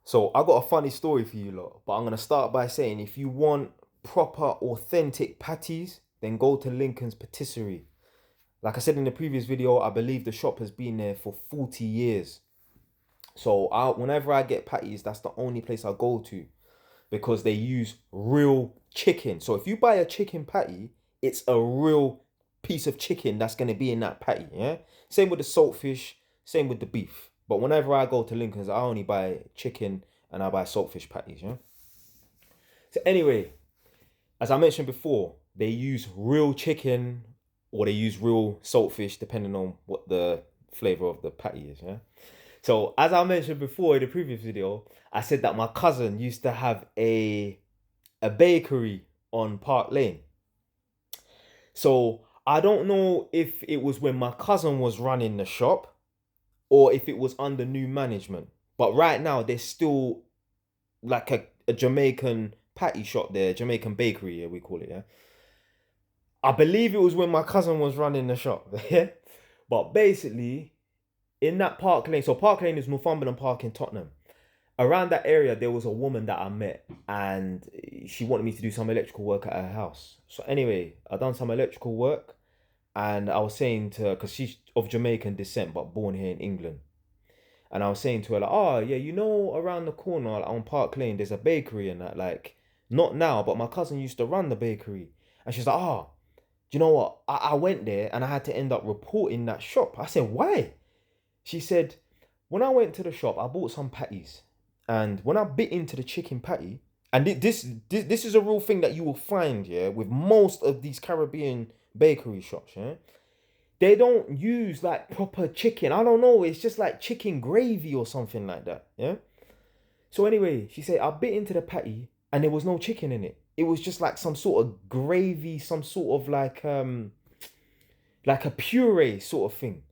So I got a funny story for you lot, but I'm gonna start by saying if you want proper authentic patties, then go to Lincoln's Patisserie. Like I said in the previous video, I believe the shop has been there for 40 years. So whenever I get patties, that's the only place I go to because they use real chicken. So if you buy a chicken patty, it's a real piece of chicken that's gonna be in that patty. Yeah. Same with the saltfish. Same with the beef. But whenever I go to Lincoln's, I only buy chicken and I buy saltfish patties. Yeah. So anyway, as I mentioned before, they use real chicken or they use real saltfish depending on what the flavor of the patty is. Yeah. So as I mentioned before in the previous video, I said that my cousin used to have a bakery on Park Lane. So I don't know if it was when my cousin was running the shop or if it was under new management. But right now there's still like a Jamaican patty shop there, Jamaican bakery, yeah, we call it, yeah. I believe it was when my cousin was running the shop, yeah. But basically, in that Park Lane, so Park Lane is Northumberland Park in Tottenham. Around that area, there was a woman that I met, and she wanted me to do some electrical work at her house. So anyway, I done some electrical work, and I was saying to her, because she's of Jamaican descent but born here in England, and I was saying to her like, oh yeah, you know, around the corner like, on Park Lane, there's a bakery and that. Like, not now, but my cousin used to run the bakery, and she's like, oh, do you know what? I went there and I had to end up reporting that shop. I said, why? She said, when I went to the shop, I bought some patties. And when I bit into the chicken patty, and this is a real thing that you will find, yeah, with most of these Caribbean bakery shops, yeah. They don't use like proper chicken. I don't know, it's just like chicken gravy or something like that, yeah. So anyway, she said I bit into the patty and there was no chicken in it. It was just like some sort of gravy, some sort of like a puree sort of thing.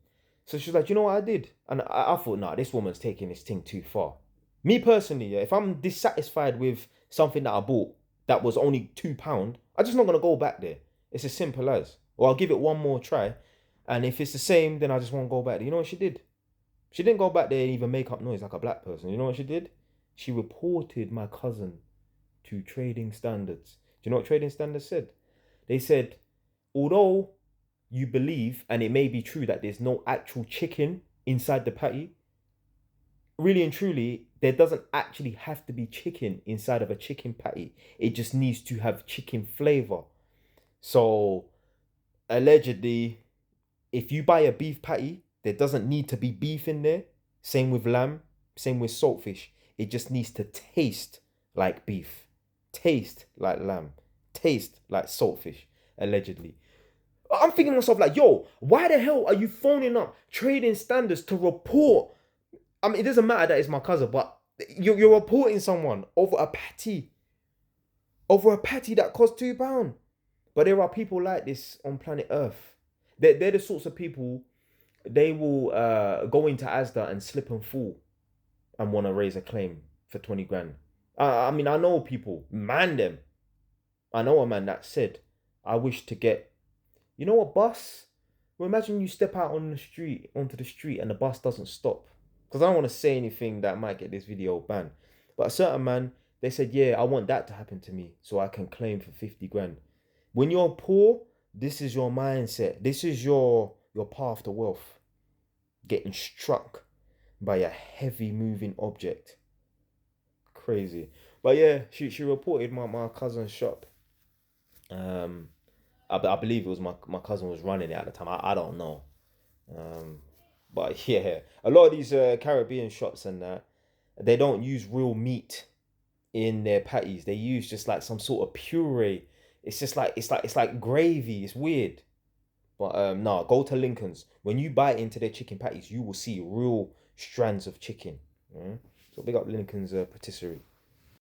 So she's like, you know what I did? And I thought, nah, this woman's taking this thing too far. Me personally, yeah, if I'm dissatisfied with something that I bought that was only £2, I'm just not gonna go back there. It's as simple as. Or I'll give it one more try. And if it's the same, then I just won't go back there. You know what she did? She didn't go back there and even make up noise like a black person. You know what she did? She reported my cousin to trading standards. Do you know what trading standards said? They said, although you believe, and it may be true that there's no actual chicken inside the patty, really and truly, there doesn't actually have to be chicken inside of a chicken patty. It just needs to have chicken flavor. So, allegedly, if you buy a beef patty, there doesn't need to be beef in there. Same with lamb, same with saltfish. It just needs to taste like beef, taste like lamb, taste like saltfish, allegedly. I'm thinking to myself like, yo, why the hell are you phoning up trading standards to report? I mean, it doesn't matter that it's my cousin, but you're reporting someone over a patty that costs £2. But there are people like this on planet Earth. They're the sorts of people, they will go into Asda and slip and fall and want to raise a claim for 20 grand. I mean, I know people, man them. I know a man that said, I wish to get, you know, a bus. Well, imagine you step out on the street, onto the street, and the bus doesn't stop. Because I don't want to say anything that might get this video banned. But a certain man, they said, yeah, I want that to happen to me so I can claim for 50 grand. When you're poor, this is your mindset. This is your path to wealth. Getting struck by a heavy moving object. Crazy. But yeah, she reported my cousin's shop. Um, I believe it was my cousin was running it at the time. I don't know. Um, but yeah, a lot of these Caribbean shops and that, they don't use real meat in their patties. They use just like some sort of puree. It's just like it's like gravy. It's weird. But no, go to Lincoln's. When you bite into their chicken patties, you will see real strands of chicken. So big up Lincoln's patisserie.